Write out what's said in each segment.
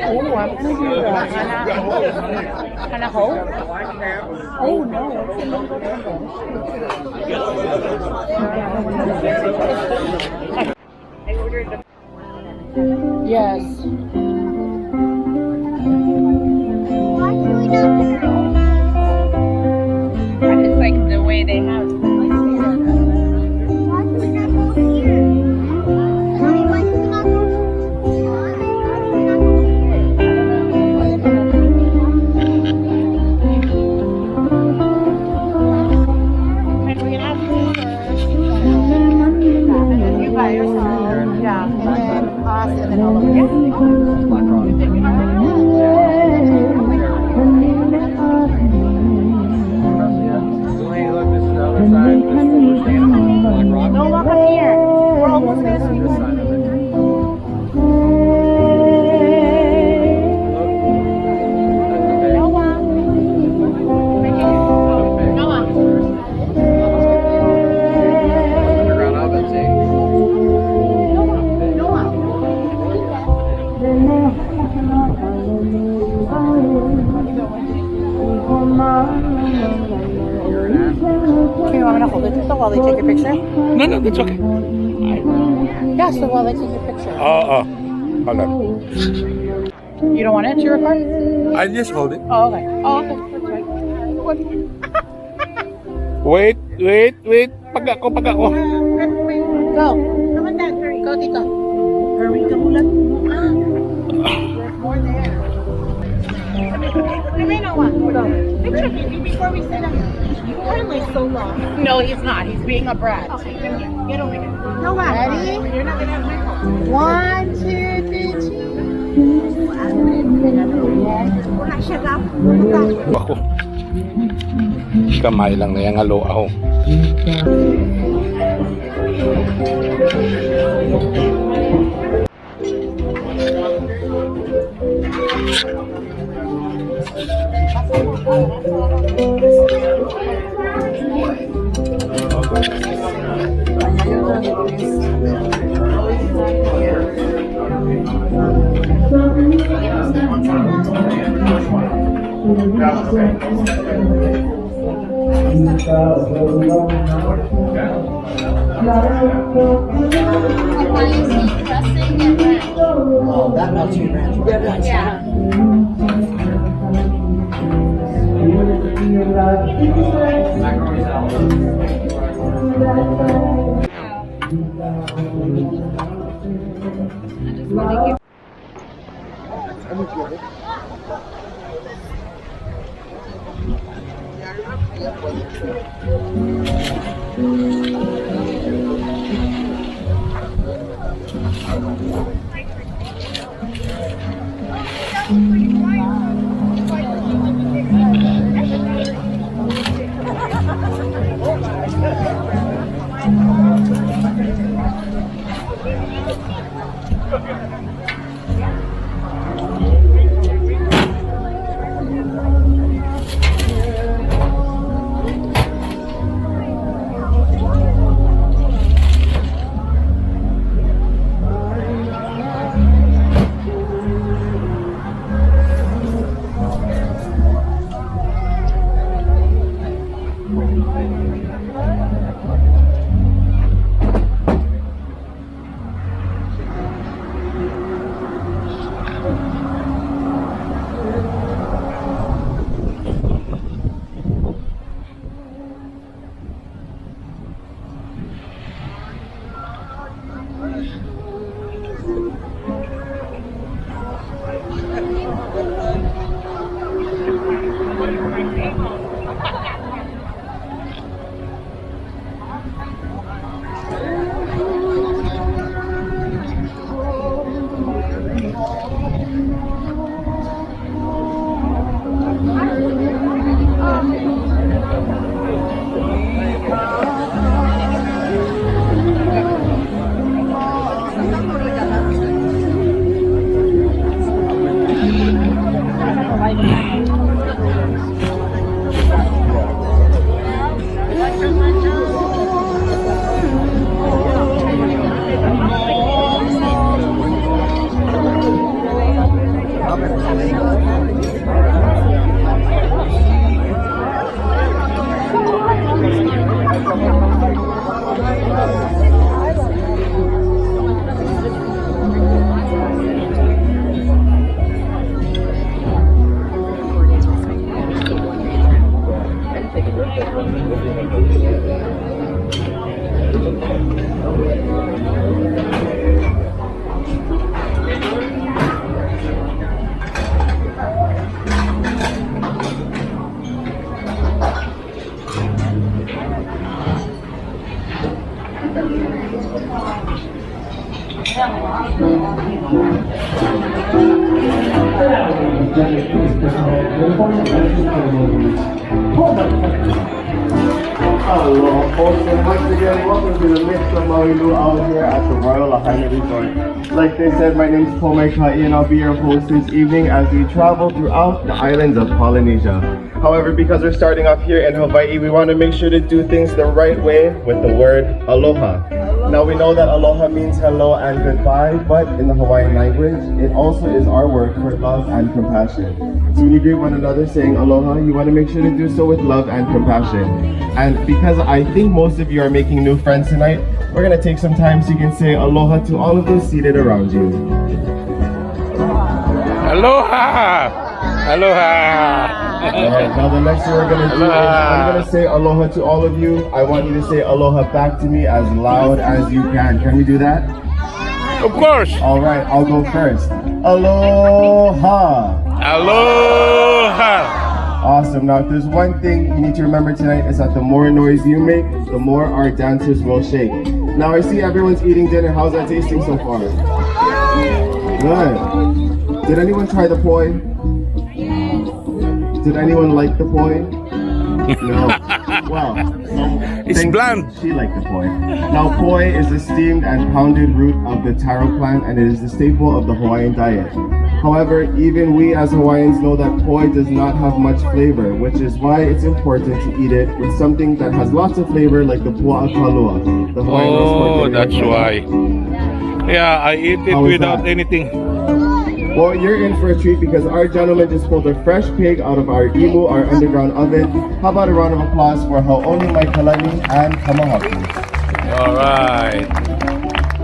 Oh, I'm gonna do hana ho. Oh no, I ordered the. Yes. It's like the way they have. No, walk up here. We're almost there. While they take your picture? No, it's okay. Yeah, so while they take your picture. Hold on. You don't want it to record? I just hold it. Oh, okay. Oh, okay. That's right. Wait. Pag ako. Go. Come on, Dad. Hurry. Go, Tito. Hurry, kamulat mo. There's more there. Picture of you before we sit down. You are like so long. No, he's not. He's being a brat. Okay, get over here. No, ready? You're not gonna have my phone. 1, 2, 3, Ako. Kamay lang na yung aloha. Oh, that must be ranch. Yeah. Aloha, folks, and once again, welcome to the midst of Maui Luau here at the Royal Lahaina Resort. Like they said, my name is Pele, and I'll be your host this evening as we travel throughout the islands of Polynesia. However, because we're starting off here in Hawaii, we want to make sure to do things the right way with the word aloha. Now we know that aloha means hello and goodbye, but in the Hawaiian language, it also is our word for love and compassion. So when you greet one another saying aloha, you want to make sure to do so with love and compassion. And because I think most of you are making new friends tonight, we're going to take some time so you can say aloha to all of those seated around you. Aloha! Aloha! Alright, now the next thing we're going to do is I'm going to say aloha to all of you. I want you to say aloha back to me as loud as you can. Can we do that? Of course! Alright, I'll go first. Aloha! Aloha! Awesome. Now, if there's one thing you need to remember tonight is that the more noise you make, the more our dancers will shake. Now, I see everyone's eating dinner. How's that tasting so far? Good. Did anyone try the poi? Did anyone like the poi? No. Well, It's bland. She liked the poi. Now, poi is the steamed and pounded root of the taro plant, and it is the staple of the Hawaiian diet. However, even we as Hawaiians know that poi does not have much flavor, which is why it's important to eat it with something that has lots of flavor like the pua'a. The Hawaiian roast pork Oh, that we that's have right why. Yeah, I eat it How is without that? anything. now. Well, you're in for a treat because our gentleman just pulled a fresh pig out of our imu, our underground oven. How about a round of applause for Hau'oli Mai Kalani and Kamahaki. Alright.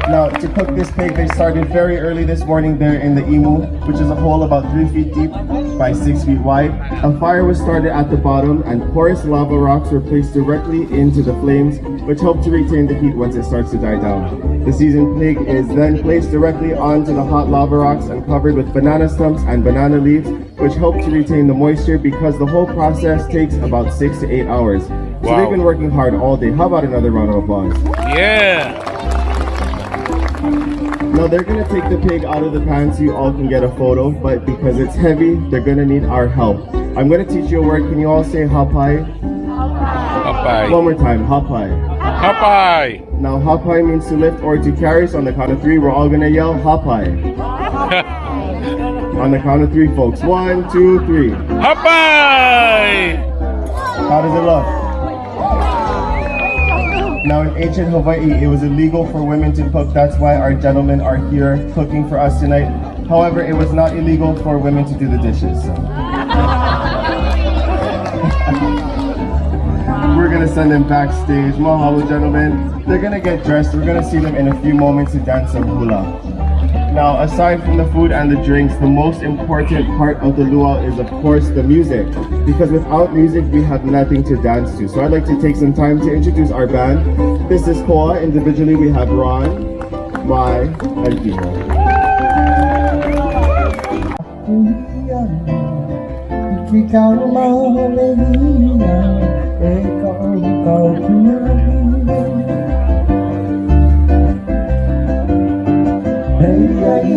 Now, to cook this pig, they started very early this morning there in the imu, which is a hole about 3 feet deep by 6 feet wide. A fire was started at the bottom, and porous lava rocks were placed directly into the flames, which help to retain the heat once it starts to die down. The seasoned pig is then placed directly onto the hot lava rocks and covered with banana stumps and banana leaves, which help to retain the moisture because the whole process takes about 6 to 8 hours. So Wow. they've been working hard all day. How about another round of applause? Yeah. Now they're gonna take the pig out of the pan so you all can get a photo, but because it's heavy, they're gonna need our help. I'm gonna teach you a word. Can you all say hapai? Hapai. One more time, hapai. Hapai. Now hapai means to lift or to carry, so on the count of 3, we're all gonna yell hapai. On the count of 3, folks. 1, 2, 3. Hapai. How does it look? Now in ancient Hawaii, it was illegal for women to cook. That's why our gentlemen are here cooking for us tonight. However, it was not illegal for women to do the dishes. So. We're gonna send them backstage. Mahalo, gentlemen. They're gonna get dressed. We're gonna see them in a few moments to dance some hula. Now, aside from the food and the drinks, the most important part of the luau is, of course, the music. Because without music, we have nothing to dance to. So I'd like to take some time to introduce our band. This is Koa. Individually, we have Ron, Mai, and Kimo.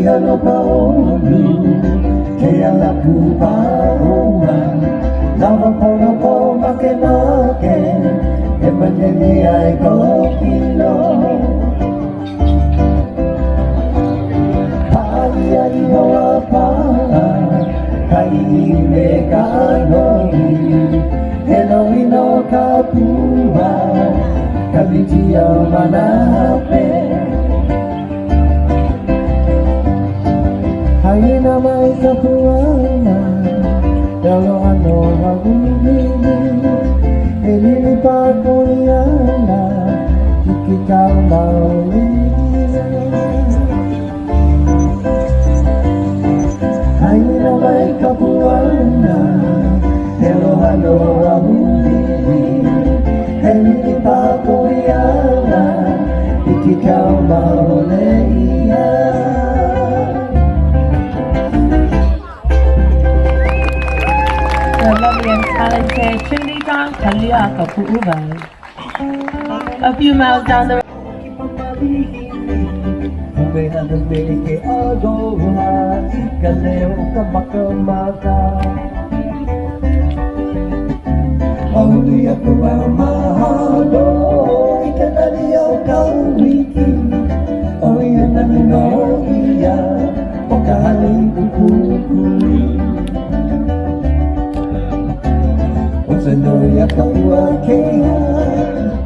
Ia no paolu, ke ala pua'a, lava pono po make make, e maneni ai kokino. Paia I hoa pa'a, kai me ka noni, he noni no ka pua, ka vitia manape. Haina mai ka pua'a, Elo ano hawili, e lili pa koniana, iki ka Maui. Haina mai ka pua'a, Elo ano hawili, e lili pa koniana, A few miles down the road. Aloha, ika leo ka makamaka. Mauli aku au mahalo, ika nani au ka wiki. O ia nani no ia, o ka hali kukukui. O se noi a ka ua kea,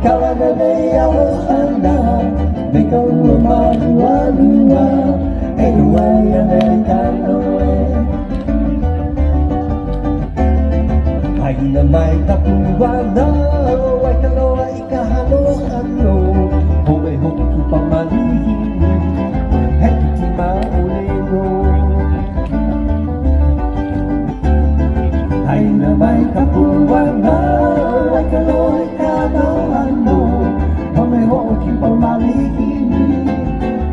kawana nei aloha. Me ka ua mahua lua, e Hawaii Americano e. Haina mai ka pua'a, wai ka loa i ka halo ano. Home hoki pa malihini, he kiti maolelo. Haina mai ka pua'a, wai ka loa i ka halo ano. Home hoki pa malihini,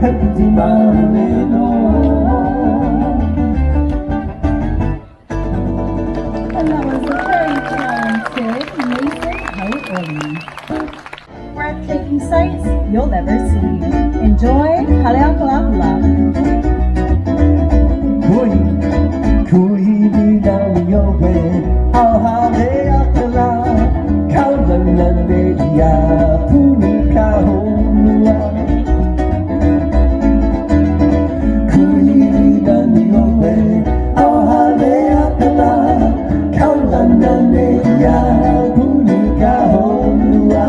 he kiti maolelo. Breathtaking sights you'll never see. Enjoy Haleakala. Kui dinami oe, au Haleakala. Kaulana media, puni ka honua. Kui dinami oe, au Haleakala. Kaulana media, puni ka honua.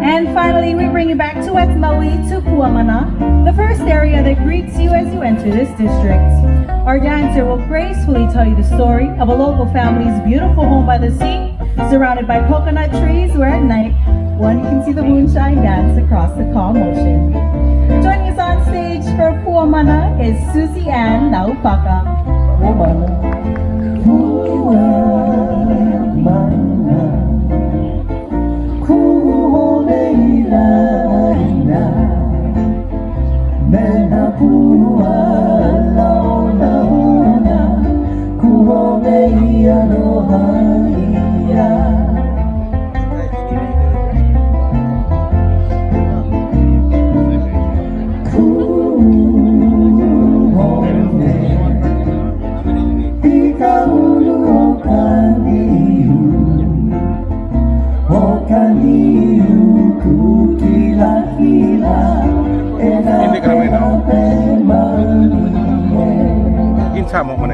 And finally, we bring you back to West Maui to Puamana, the first area that greets you as you enter this district. Our dancer will gracefully tell you the story of a local family's beautiful home by the sea, surrounded by coconut trees, where at night one can see the moonshine dance across the calm ocean. Joining us on stage for Puamana is Susie Ann Naupaka. Sama mana?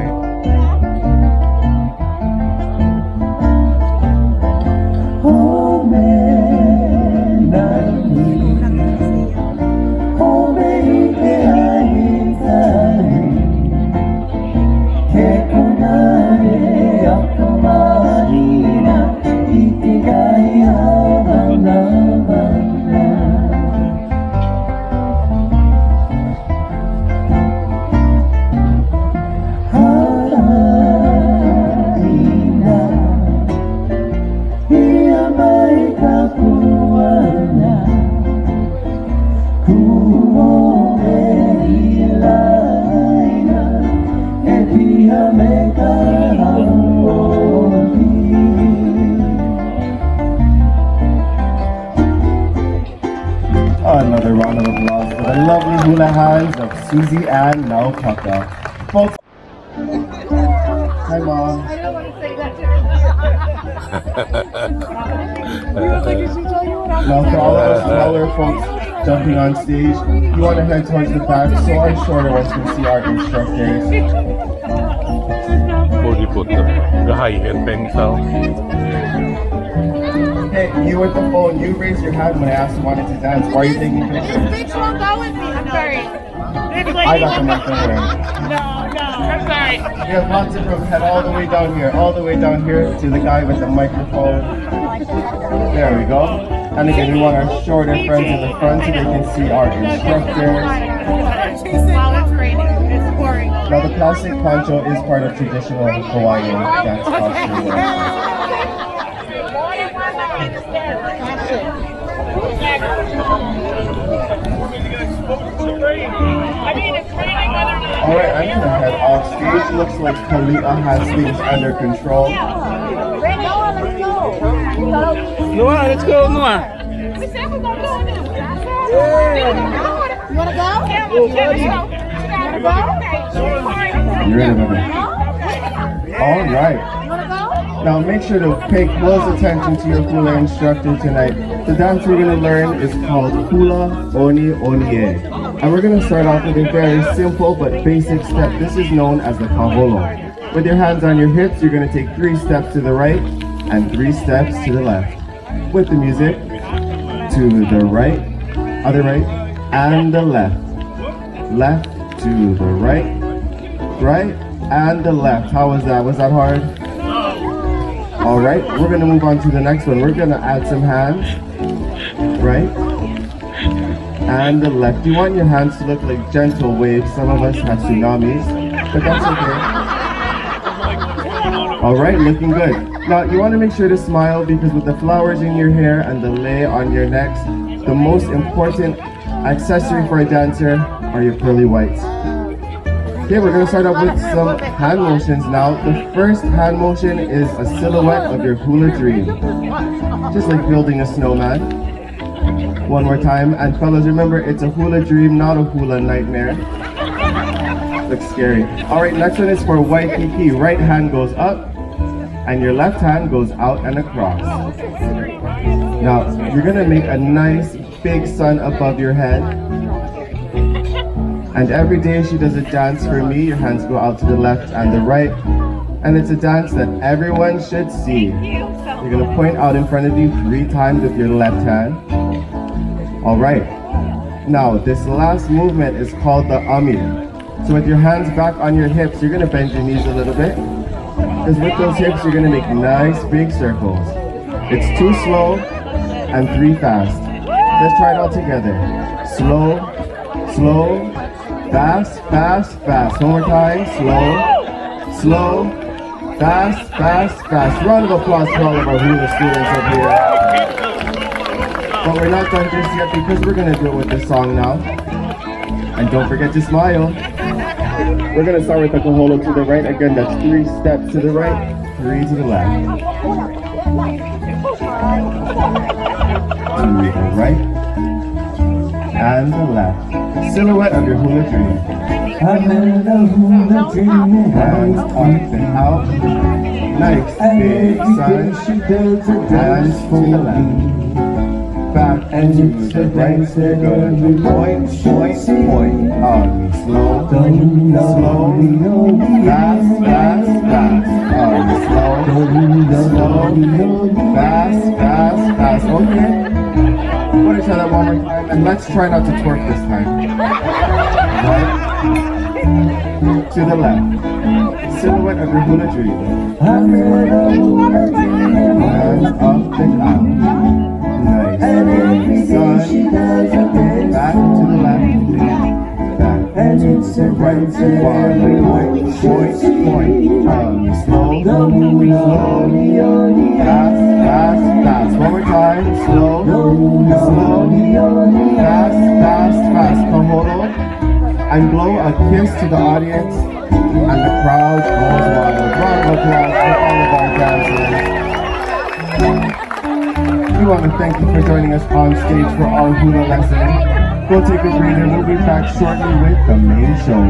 Another round of applause for the lovely hula hands of Susie Ann Naupaka. Folks, hi Mom. I don't want to say that to her. Now for all of us smaller folks jumping on stage, you want to head towards the back so our shorter ones can see our instructors. Body put the Hawaiian pencil. Hey, you with the phone, you raise your hand when I asked you wanted to dance. Why are you taking pictures? Bitch won't go with me. I'm sorry. I got the mic there. No, I'm sorry. We have lots of room. Head all the way down here to the guy with the microphone. There we go. And again, we want our shorter friends in the front so they can see our instructors. While it's raining, it's pouring. Now the plastic poncho is part of traditional Hawaiian dance costume. Alright, I'm gonna head off stage. Looks like Kalia has things under control. Noah, let's go, Noah. We said we're gonna go in there. You wanna go? Yeah, You ready, baby? Alright. Now make sure to pay close attention to your hula instructor tonight. The dance we're going to learn is called hula oni onie. And we're going to start off with a very simple but basic step. This is known as the kaholo. With your hands on your hips, you're going to take 3 steps to the right and 3 steps to the left. With the music, to the right, other right, and the left. Left to the right, right, and the left. How was that? Was that hard? Alright, we're going to move on to the next one. We're going to add some hands. Right. And the left. You want your hands to look like gentle waves. Some of us have tsunamis, but that's okay. Alright, looking good. Now, you want to make sure to smile because with the flowers in your hair and the lei on your necks, the most important accessory for a dancer are your pearly whites. Okay, we're going to start off with some hand motions now. The first hand motion is a silhouette of your hula dream. Just like building a snowman. One more time. And fellas, remember, it's a hula dream, not a hula nightmare. Looks scary. Alright, next one is for Waikiki. Right hand goes up, and your left hand goes out and across. Now, you're going to make a nice big sun above your head. And every day she does a dance for me, your hands go out to the left and the right. And it's a dance that everyone should see. You're gonna point out in front of you 3 times with your left hand. All right. Now, this last movement is called the umi. So with your hands back on your hips, you're gonna bend your knees a little bit. Because with those hips, you're gonna make nice big circles. It's 2 slow and 3 fast. Let's try it all together. Slow, slow, fast, fast, fast. One more time. Slow, slow, fast, fast, fast. Round of applause for all of our hula students up here. But we're not done just yet because we're going to do it with this song now. And don't forget to smile. We're going to start with the kaholo to the right. Again, that's 3 steps to the right, 3 to the left. To the right and the left. Silhouette of your hula dream. I'm in a hula dream. Hands up and out. Nice big sun. Hands to the left. Back and to the right. You're good. Point, point, point. Slow, slow. Fast, fast, fast. Slow, slow. Fast, fast, fast. Okay. Put each other one more time, and let's try not to twerk this time. Right to the left. Silhouette of your hula dream. I'm in a hula dream. Hands up and out. Nice. Sun. Back to the left. Back And it's to the right. Point, point, point. Slow, slow. Fast, fast, fast. One more time. Slow, slow. Fast, fast, fast. Kaholo. And blow a kiss to the audience. And the crowd goes wild. Round of applause for all of our dancers. We want to thank you for joining us on stage for our hula lesson. Go take a breather. We'll be back shortly with the main show.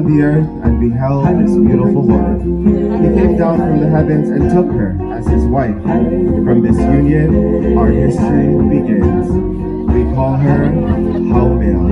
the earth and beheld this beautiful woman. He came down from the heavens and took her as his wife. From this union, our history begins. We call her Hawaiian.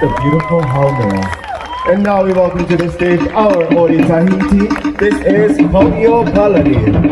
The beautiful Hawaiian. And now we welcome to the stage our Ori Tahiti. This is Polynesia.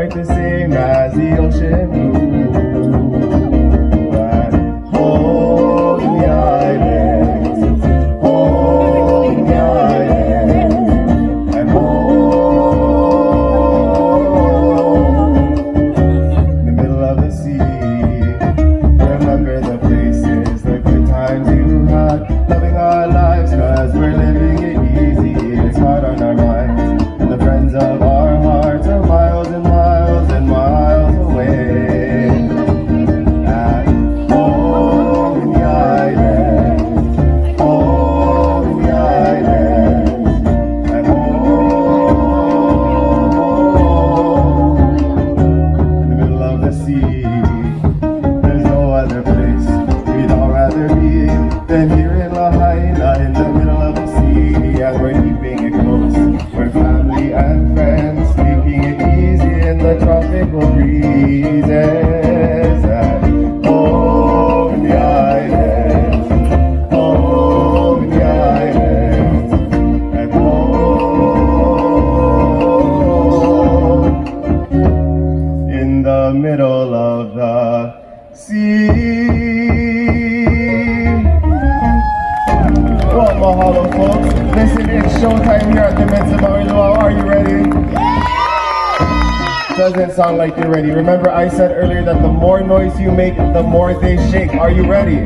The same as the ocean blue. And hold the islands, hold the islands, and hold in the middle of the sea. Remember the places, the good times you had, loving our lives, 'cause we're living it easy. It's hard on our minds, and the friends of our hearts are miles and miles and miles away. And home in the islands, home in the islands, and home in the middle of the sea. There's no other place we'd all rather be than here in Lahaina, in the middle of the sea. And we're keeping it close, we're family and friends, taking it easy in the tropical breezes. And home in the islands, home in the islands, and home in the middle of the sea. Well, mahalo, folks. Listen, it's showtime here at the Maui Luau. Are you ready? Doesn't sound like you're ready. Remember, I said earlier that the more noise you make, the more they shake. Are you ready?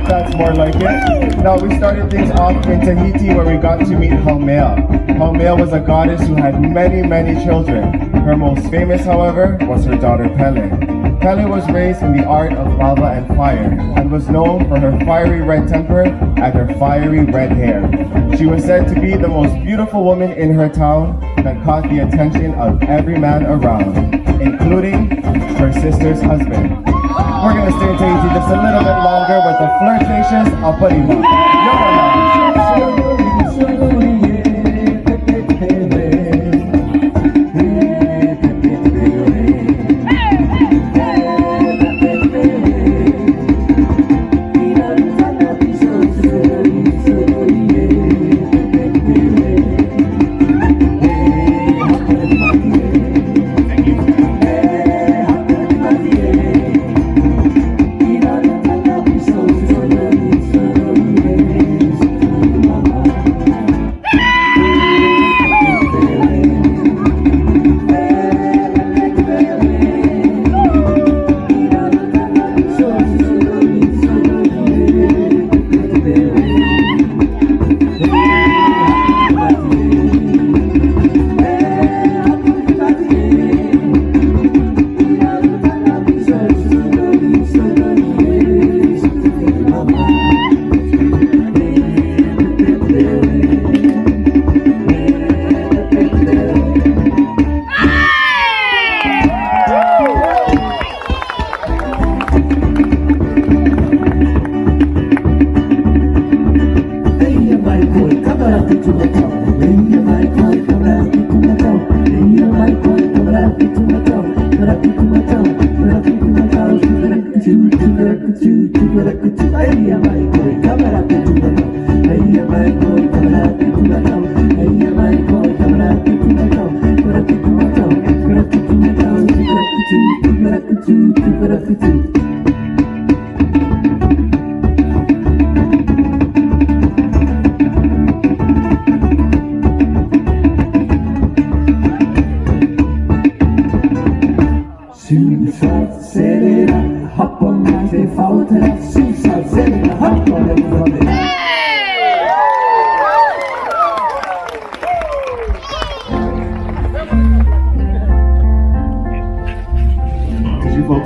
That's more like it. Now, we started things off in Tahiti where we got to meet Haumea. Haumea was a goddess who had many, many children. Her most famous, however, was her daughter Pele. Pele was raised in the art of lava and fire and was known for her fiery red temper and her fiery red hair. She was said to be the most beautiful woman in her town that caught the attention of every man around, including her sister's husband. We're gonna stay in Tahiti just a little bit longer with the flirtatious Apalima.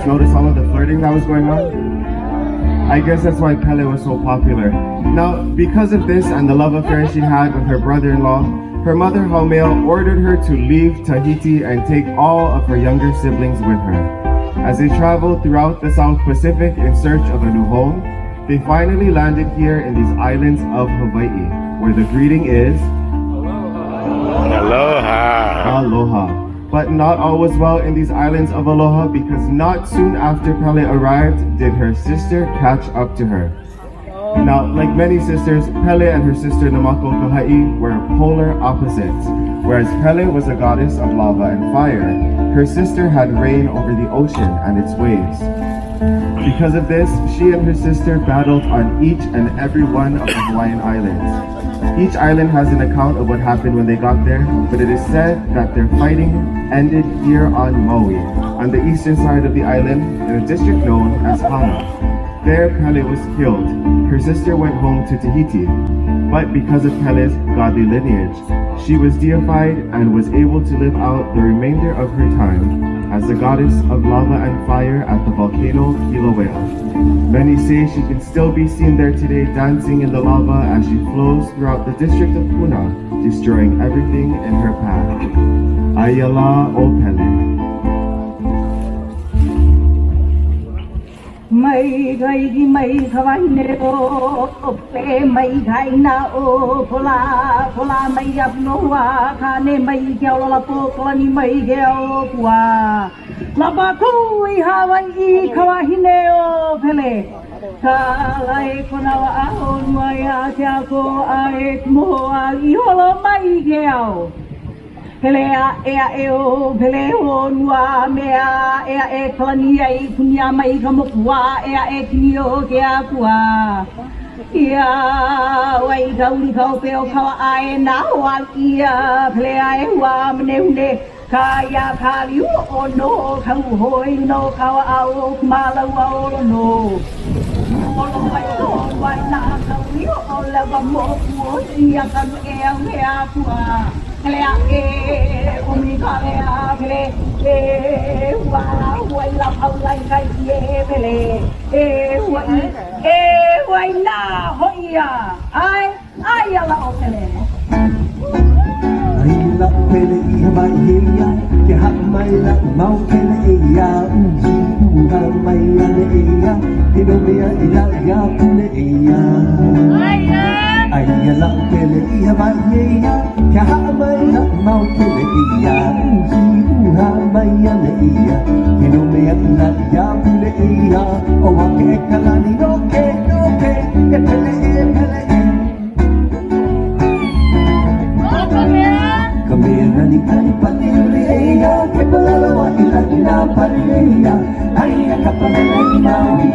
Notice all of the flirting that was going on? I guess that's why Pele was so popular. Now, because of this and the love affair she had with her brother-in-law, her mother Haumea ordered her to leave Tahiti and take all of her younger siblings with her. As they traveled throughout the South Pacific in search of a new home, they finally landed here in these islands of Hawaii, where the greeting is Aloha. Aloha. But not all was well in these islands of Aloha, because not soon after Pele arrived did her sister catch up to her. Now, like many sisters, Pele and her sister Namako Kahai were polar opposites. Whereas Pele was a goddess of lava and fire, her sister had reign over the ocean and its waves. Because of this, she and her sister battled on each and every one of the Hawaiian islands. Each island has an account of what happened when they got there, but it is said that their fighting ended here on Maui, on the eastern side of the island, in a district known as Hana. There, Pele was killed. Her sister went home to Tahiti, but because of Pele's godly lineage, she was deified and was able to live out the remainder of her time as the goddess of lava and fire at the volcano Kilauea. Many say she can still be seen there today dancing in the lava as she flows throughout the district of Puna, destroying everything in her path. Ayala o Pele. Mai gai gi mai Hawaiian o pe mai gai na o pola mai ap no wa ka ne mai gel la po ko ni mai gel wa la ba ku I Hawaii Hawaiian o Pele ka lai ko na wa o mai a tia ko a mo a I holo mai gel Pele e o Pele o nua mea e kalania I kunia mai ka mokua e kini o ke a kua ia wai gauli kau pe o kawa ai na wa ia Pele e wa mene hune ka ia ka liu o no ka hoi no kawa au kumala wa o no Olo mai no wai na ka liu o la ba mo ia ka e a kua Pelea, Umikarea, Pele, Wow, I love how like I Pele, why na, Hoya, I allow Pele. Ai la pele I mai ia ke ha mai la mau pele ia uji uha mai ane ia ke no mea I la ia pule ia ai la pele I mai ia ke ha mai la mau pele ia uji uha mai ane ia ke no mea I la ia pule ia o wa ke kalani no ke ke pele Kamera ni kani patiria ke palalawa ila paria ai kapana ni Maui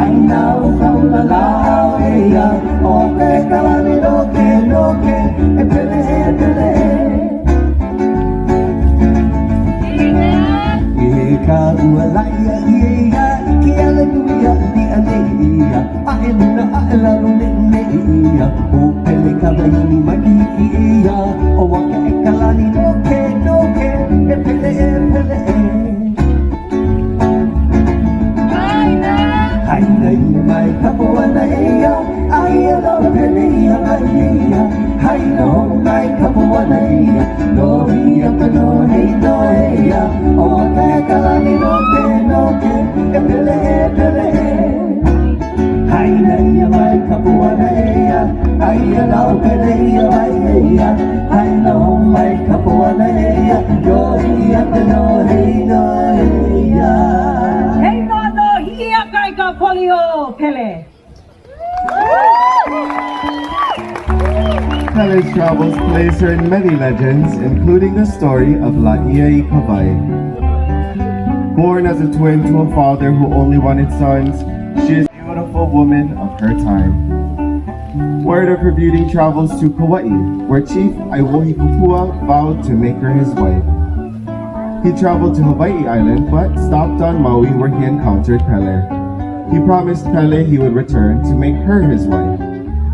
ai na o kaulala ia o ke kalani no ke e pele e ka ua ia ke ala nuia di aneia a ena ala ne ia o pele ka vai ni maki ia o wa ke kalani no ke e pele Haina I mai kapoa na ia ai ala pele ia ia haina ho mai kapoa na ia no ia ka no ia o ke kalani no ke e pele Haina ia mai kapoa na ia ai ala pele ia haina ho mai kapoa na ia no ia ka no ia Hey, no, here, Kaika Polio, Pele. Pele's travels place her in many legends, including the story of La'iai Kawai. Born as a twin to a father who only wanted sons, she is a beautiful woman of her time. Word of her beauty travels to Kauai, where Chief Aiwohikupua vowed to make her his wife. He traveled to Hawaii Island, but stopped on Maui where he encountered Pele. He promised Pele he would return to make her his wife.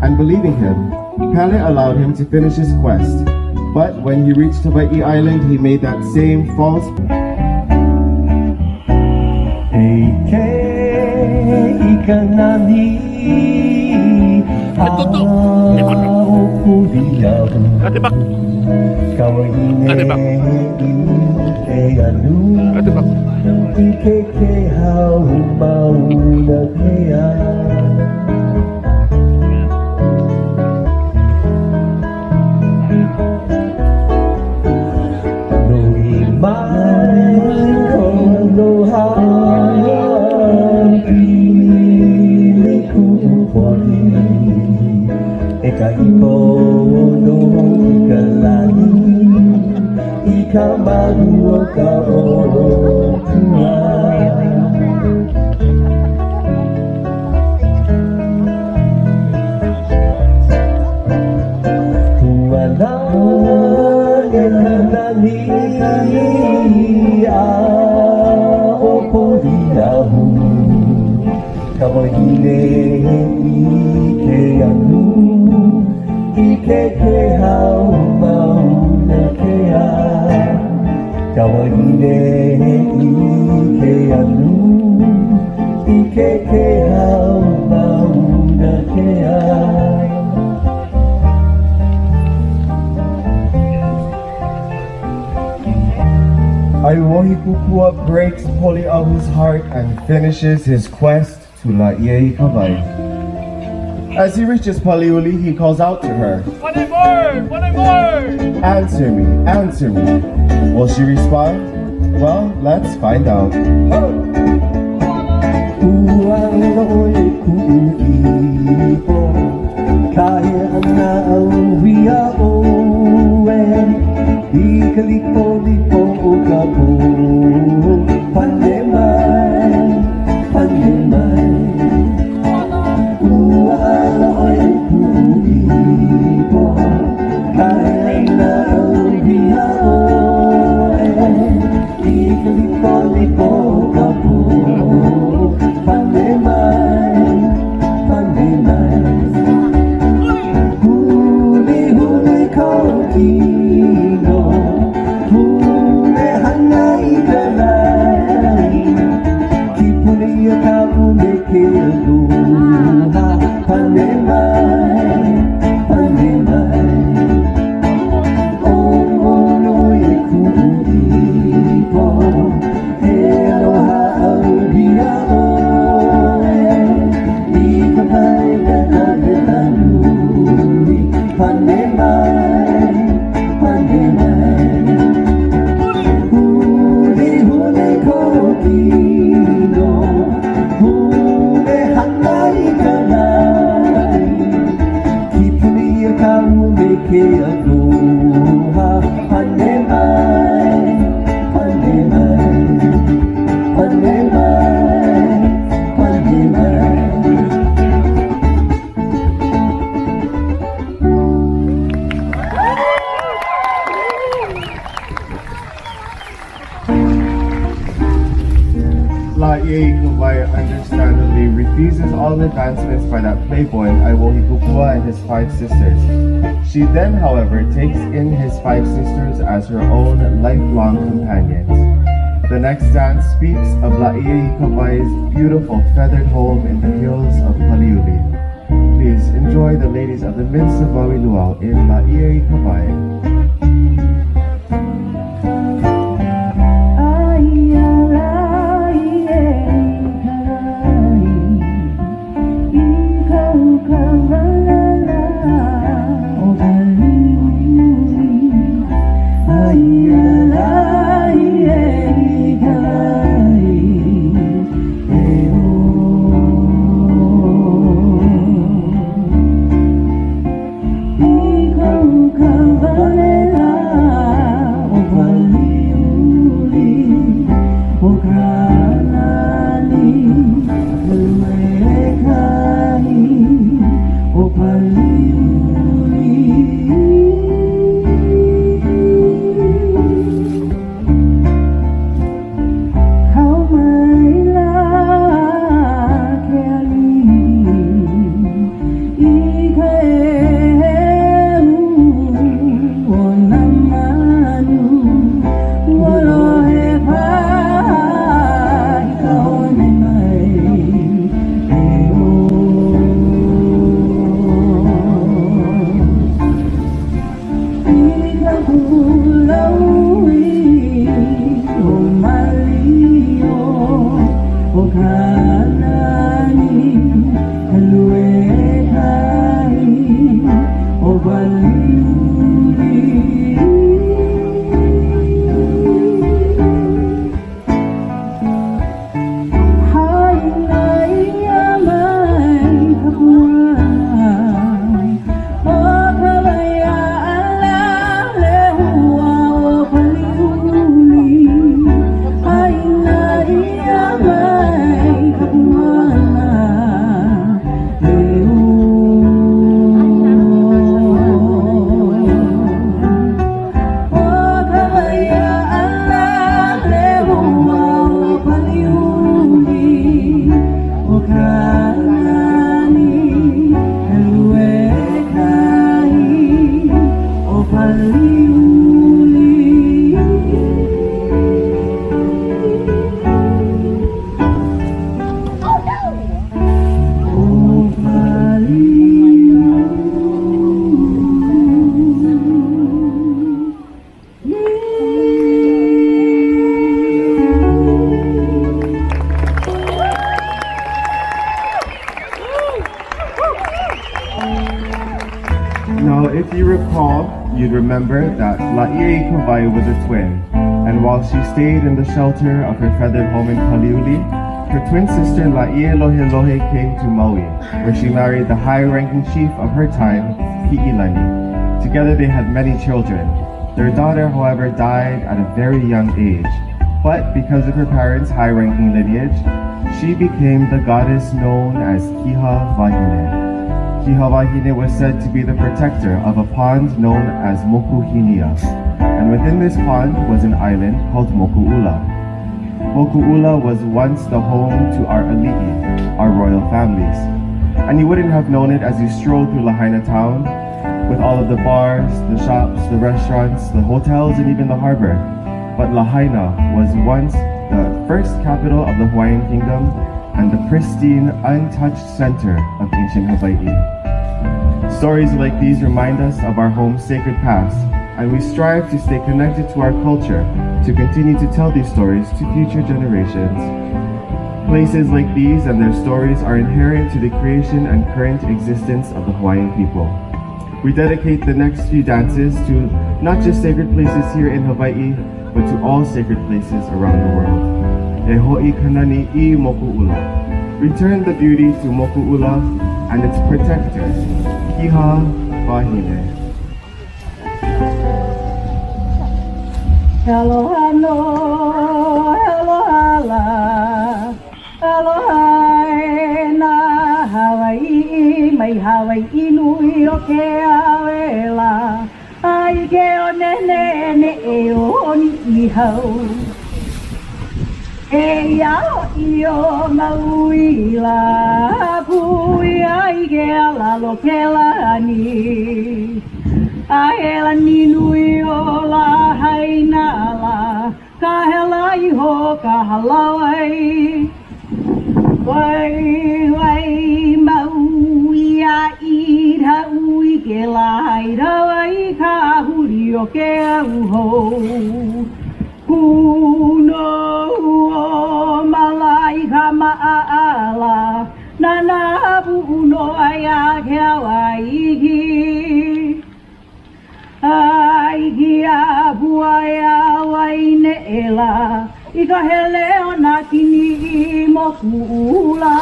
And believing him, Pele allowed him to finish his quest. But when he reached Hawaii Island, he made that same false Aiwohikupua breaks Poliahu's heart and finishes his quest to La'iai Kawai. As he reaches Paliuli, he calls out to her. One more! Answer me. Will she respond? Well, let's find out. Huli huli kauki pane mai, pane mai. Huli huli kokino, huli hanai kanai. Kipuni a kau meke aloha, pane mai, pane mai, pane mai, pane mai. Lahaina understandably refuses all advancements by that playboy Aiwohikupua and his 5 sisters. She then, however, takes in his 5 sisters as her own lifelong companions. The next dance speaks of Lahaina's beautiful feathered home in the hills of Paliuli. Please enjoy the ladies of the midst of Maui Luau in Lahaina. If you recall, you'd remember that Lahaina was a twin, and while she stayed in the shelter of her feathered home in Paliuli, her twin sister La'ilohelohe came to Maui, where she married the high-ranking chief of her time, Pi'ilani. Together they had many children. Their daughter, however, died at a very young age, but because of her parents' high-ranking lineage, she became the goddess known as Kiha Wahine. Kiha Wahine was said to be the protector of a pond known as Mokuhinia, and within this pond was an island called Moku'ula. Moku'ula was once the home to our ali'i, our royal families, and you wouldn't have known it as you strolled through Lahaina town, with all of the bars, the shops, the restaurants, the hotels, and even the harbor. But Lahaina was once the first capital of the Hawaiian kingdom and the pristine, untouched center of ancient Hawaii. Stories like these remind us of our home's sacred past, and we strive to stay connected to our culture to continue to tell these stories to future generations. Places like these and their stories are inherent to the creation and current existence of the Hawaiian people. We dedicate the next few dances to not just sacred places here in Hawaii, but to all sacred places around the world. E ho'i kanani I moku'ula. Return the beauty to moku'ula and its protector, Kiha Wahine. Aloha no, aloha la, aloha e na Hawaii, mai Hawaii nui o ke awela. Ai ke o nene e o ni I hau. E iao I o Maui la pui ai ke alalo ke lani. Ahela ni nui o Lahaina la, ka hela I ho ka halawai. Wai Maui a I ui ke lahaira wai ka huri o ke auho. Kuno o malai ka maala, nana puno ai a ke awaiki. Ai ki a pua'a wai ne'ela, I ka hele o nā kini I moku'ula.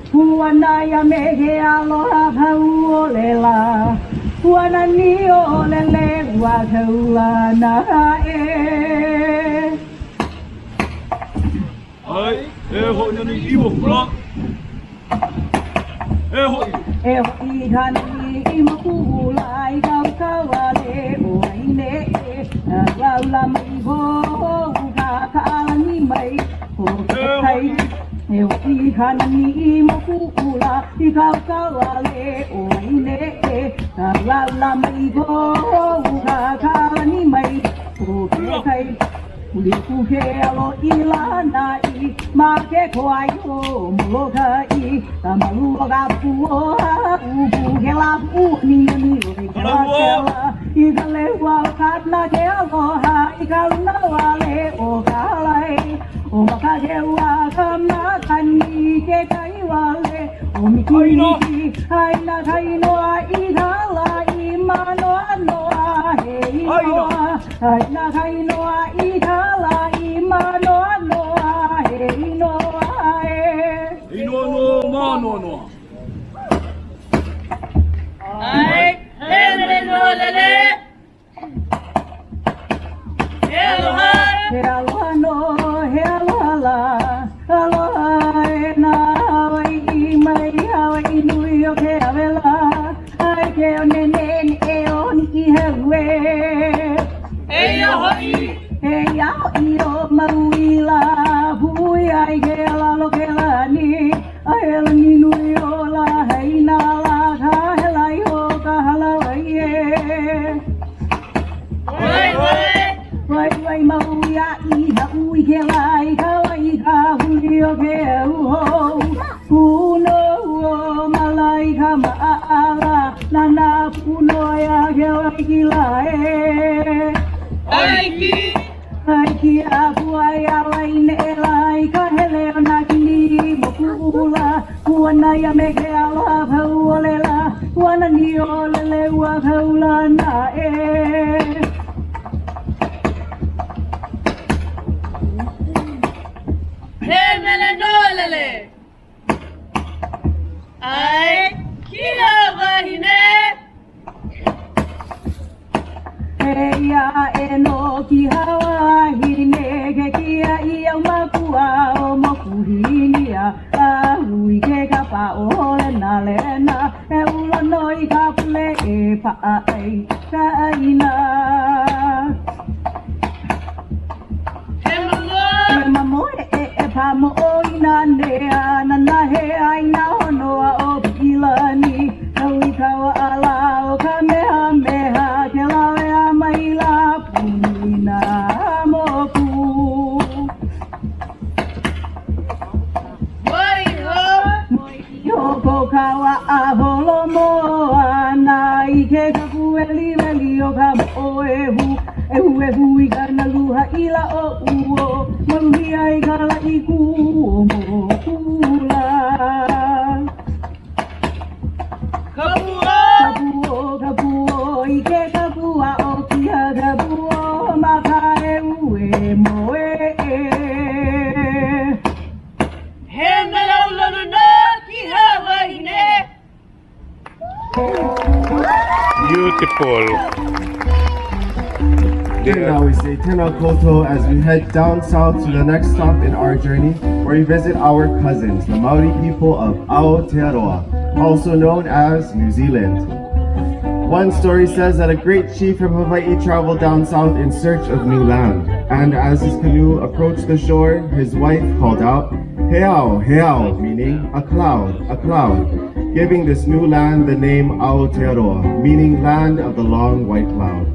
Puana ia me ke aloha kau o lela, puana ni o lele ua kaula na e. Ai, e ho'i nani I moku'ula. E ho'i. E ho'i kani I moku'ula I kau kawale o ai ne'e. Laula mai ho ka ka'alani mai ho ke kai. E ho'i kani I moku'ula I kau kawale o ai ne'e. Laula mai ho ka ka'alani mai ho ke kai. Uli kuke alo I lana I ma ke koai o moloka I tamalu o ka puo'a upu ke la pu ni ni o ke la kela I ka lewa o katna ke aloha I ka luna wale o ka lai o maka ke ua ka makani ke kai wale o miki haina kai noa I ka lai ma noa noa hei noa haina kai noa I ka lai ma noa noa hei noa e I noa ma noa. Ai, hele no lele. He aloha. He aloha no, he aloha la, aloha e na Hawaii mai Hawaii nui o ke awela. Ai ke o nene e o ni I heue. E ia ho'i. E iao I o Maui la, pui ai ke alalo ke lani. Ai ela ni nui o Lahaina la, ka hela I ho ka halawai e. Wai Maui a I ui ke lai ka wai ka huli o ke auho. Puno o malai ka maala, nana puno a ke wai ki lae. Aiki. Aiki a puai a wai ne lai ka hele o nā kini moku'ula. Puana ia me ke aloha kau o lela, puana ni o lele ua kaula na e. He mele no lele. Ai, kila wahine. Heia e no ki Hawaii ke kia I au makua o mokuhinia. A hui ke kapa o lena e ula noi ka pule e pa'ai ka aina. He mamo. E mamoe e pamo o ina nea nana he aina honoa o pilani. Hui kawa ala o ka meha ke lawe a maila punina moku. Moi ho. Yoko kawa a holo moa na I ke kapu weli o ka mo ehu I ka na luha I la o uo. Maluhi ai ka la I ku o mo kula. Kapua. Kapu Beautiful. And now we say Tena Koto as we head down south to the next stop in our journey, where we visit our cousins, the Maori people of Aotearoa, also known as New Zealand. One story says that a great chief from Hawaii traveled down south in search of new land, and as his canoe approached the shore, his wife called out, "Heao, heao," meaning a cloud, giving this new land the name Aotearoa, meaning land of the long white cloud.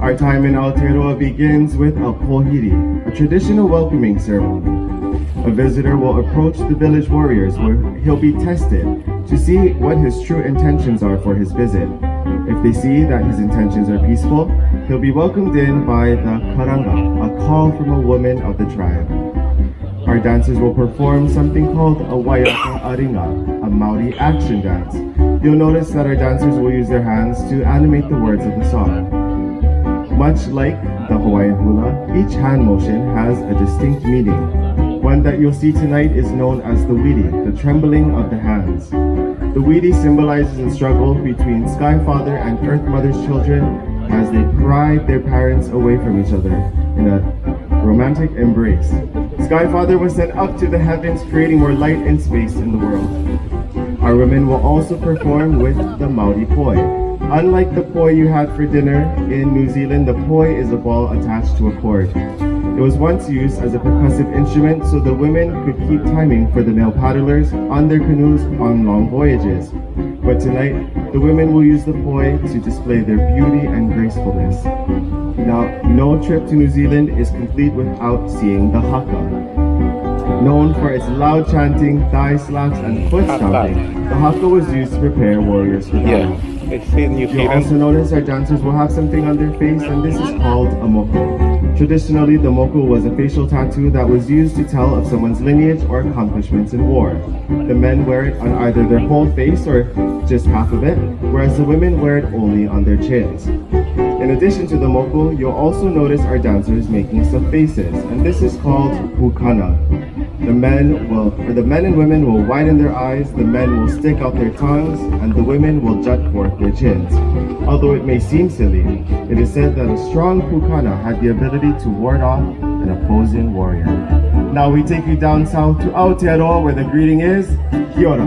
Our time in Aotearoa begins with a pohiri, a traditional welcoming ceremony. A visitor will approach the village warriors where he'll be tested to see what his true intentions are for his visit. If they see that his intentions are peaceful, he'll be welcomed in by the karanga, a call from a woman of the tribe. Our dancers will perform something called a waiaka aringa, a Maori action dance. You'll notice that our dancers will use their hands to animate the words of the song. Much like the Hawaiian hula, each hand motion has a distinct meaning. One that you'll see tonight is known as the wiri, the trembling of the hands. The wiri symbolizes the struggle between Sky Father and Earth Mother's children as they pride their parents away from each other in a romantic embrace. Sky Father was sent up to the heavens, creating more light and space in the world. Our women will also perform with the Maori poi. Unlike the poi you had for dinner in New Zealand, the poi is a ball attached to a cord. It was once used as a percussive instrument so the women could keep timing for the male paddlers on their canoes on long voyages. But tonight, the women will use the poi to display their beauty and gracefulness. Now, no trip to New Zealand is complete without seeing the haka. Known for its loud chanting, thigh slaps, and foot stomping, the haka was used to prepare warriors for battle. It's in New You'll also Zealand. notice our dancers will have something on their face, and this is called a moko. Traditionally, the moko was a facial tattoo that was used to tell of someone's lineage or accomplishments in war. The men wear it on either their whole face or just half of it, whereas the women wear it only on their chins. In addition to the moko, you'll also notice our dancers making some faces, and this is called pukana. The men and women will widen their eyes, the men will stick out their tongues, and the women will jut forth their chins. Although it may seem silly, it is said that a strong pukana had the ability to ward off an opposing warrior. Now we take you down south to Aotearoa, where the greeting is Kia ora.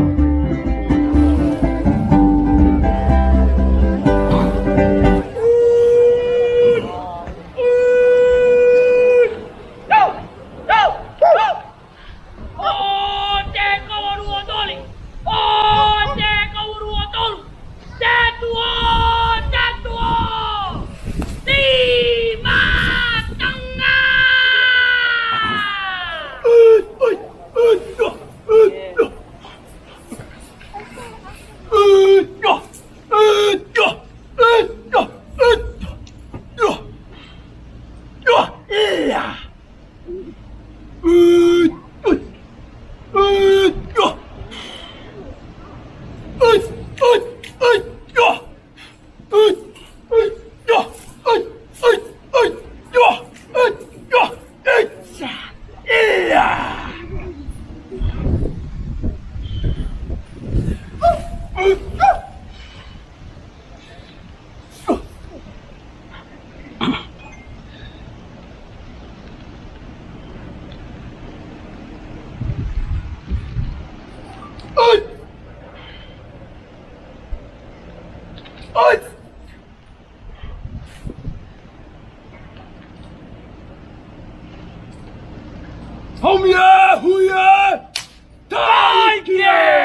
Homia, huya, taike!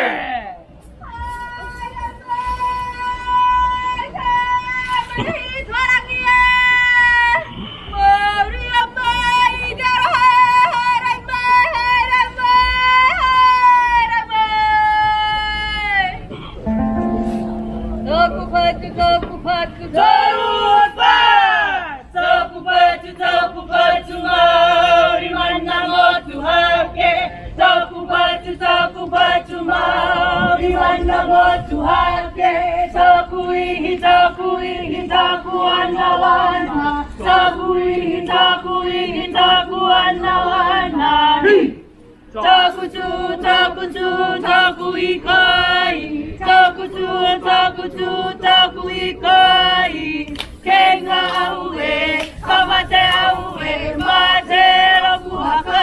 Takutu, takutu, taku ikai. Takutu, takutu, taku ikai. Kenga aue, kamate aue, mate rapuhaka.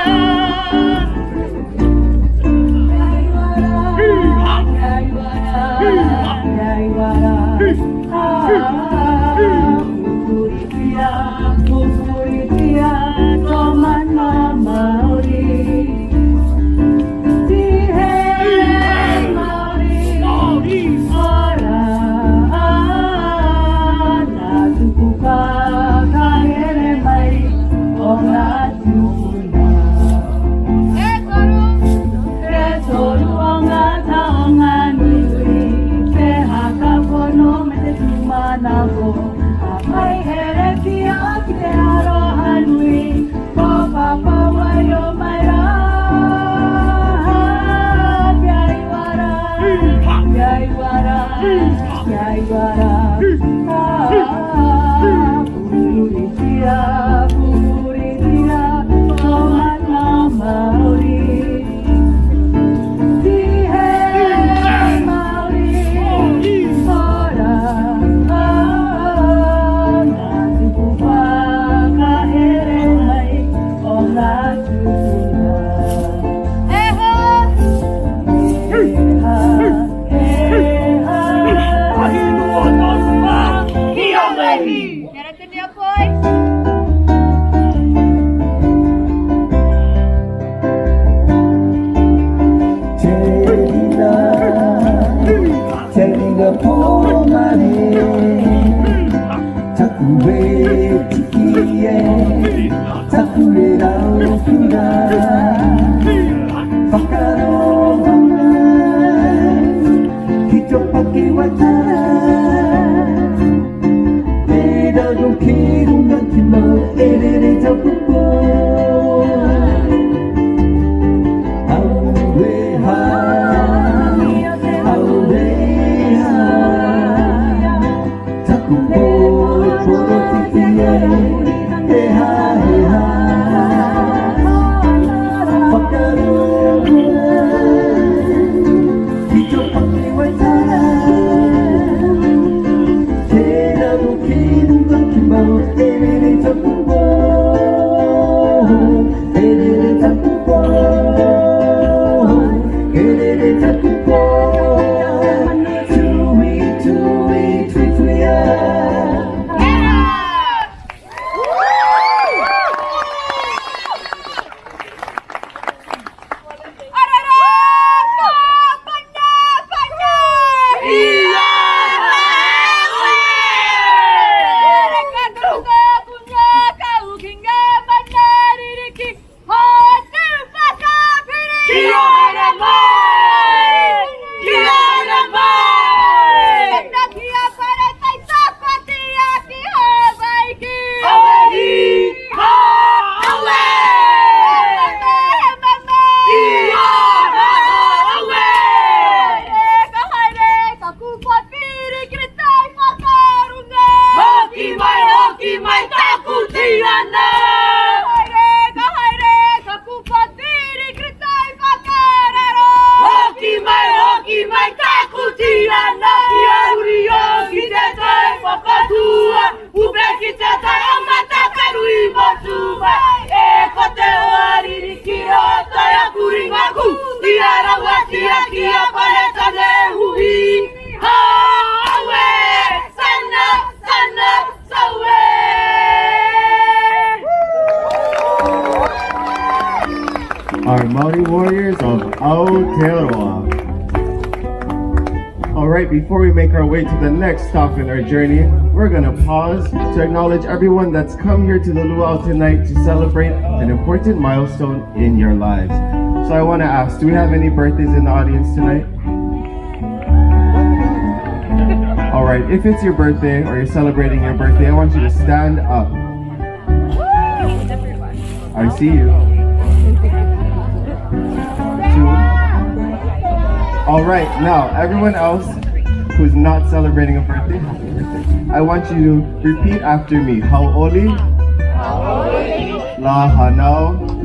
Our Maori warriors of Aotearoa. Alright, before we make our way to the next stop in our journey, we're gonna pause to acknowledge everyone that's come here to the Luau tonight to celebrate an important milestone in your lives. So I wanna ask, do we have any birthdays in the audience tonight? Alright, if it's your birthday or you're celebrating your birthday, I want you to stand up. I see you. Alright, now everyone else who's not celebrating a birthday, happy birthday. I want you to repeat after me. Hau'oli, Lahanau,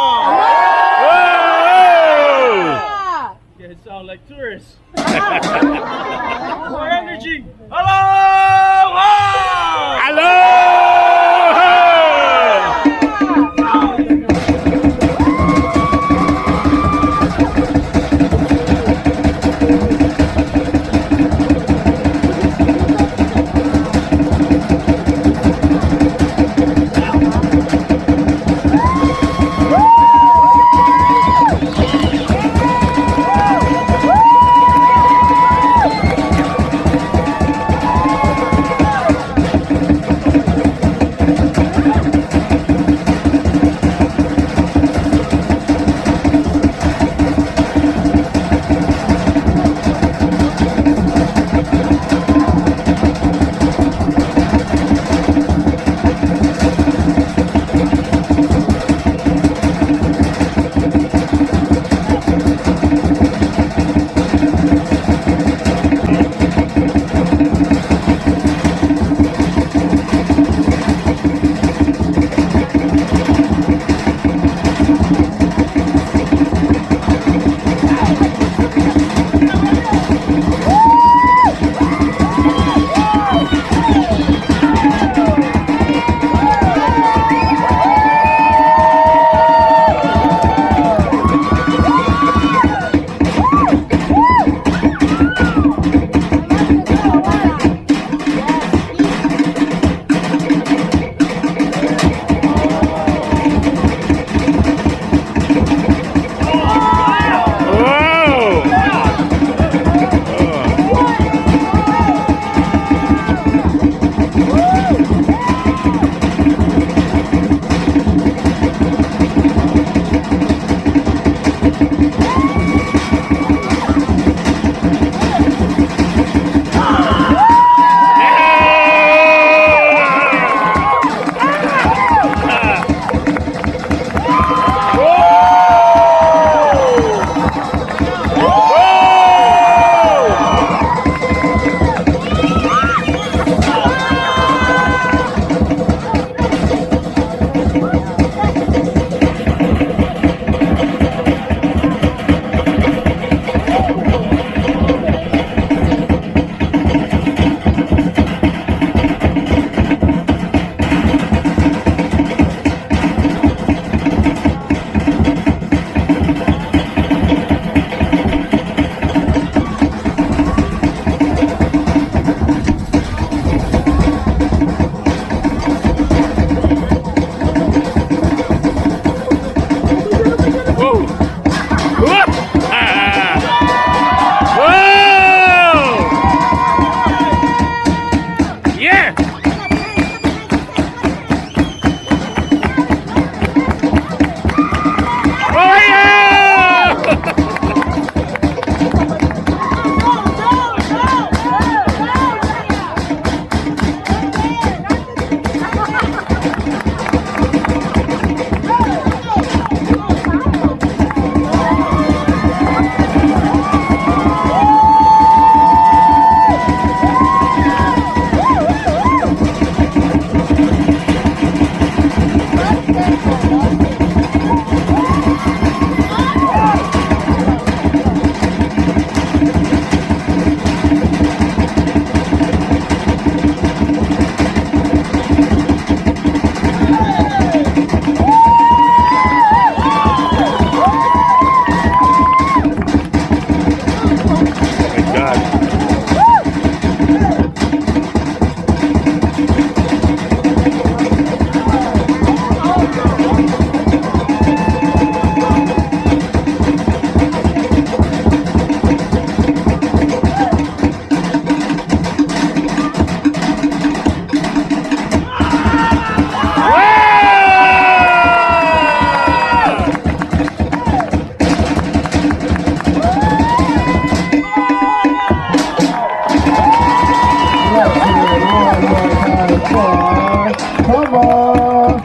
more. Come on.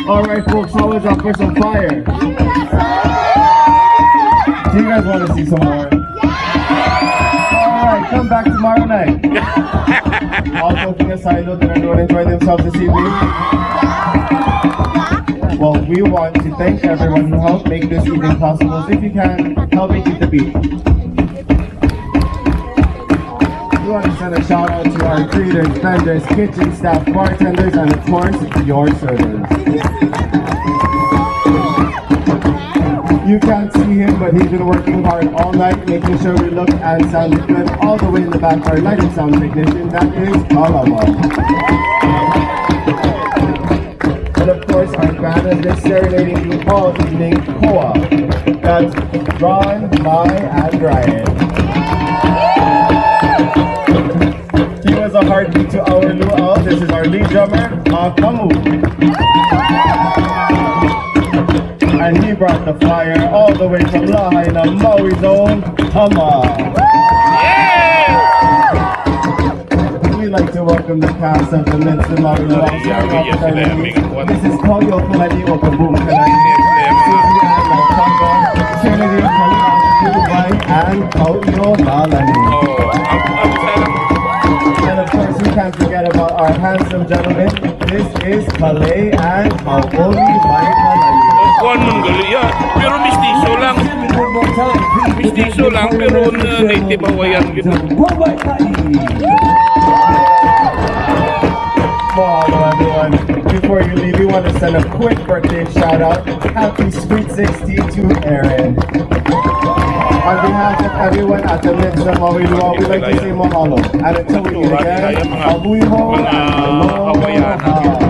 Alright folks, how was up for some fire? Do you guys want to see some more? Alright, come back tomorrow night. All joking aside though, did everyone enjoy themselves this evening? Well, we want to thank everyone who helped make this evening possible. So if you can, help me keep the beat. We want to send a shout out to our greeters, vendors, kitchen staff, bartenders, and of course, your servers. You can't see him, but he's been working hard all night, making sure we look and sound good. All the way in the back, our lighting sound technician, that is Aloha. And of course, our band has been serenading you all evening, pua'a. That's Ron, Mai, and Ryan. He was a heartbeat to our luau. This is our lead drummer, Kamu. And he brought the fire all the way from Lahaina, Maui's own Hama. We'd like to welcome the cast of the Minster Maui Luau. This is Koyo Kulani Okaboom Kalani, Susie and Nakanga, Trinity Kalina, and Kauio Halani. And of course, we can't forget about our handsome gentlemen. This is Pele and Hawaii Kalani. Kuan menggali ya, pero mistiso lang. Mistiso lang, pero native Hawaiian gitu. Wow, everyone. Before you leave, we want to send a quick birthday shout out. Happy Sweet 16 to Aaron. On behalf of everyone at the Minster Maui Luau, we'd like to say mahalo. And until we meet again, abuiho and aloha.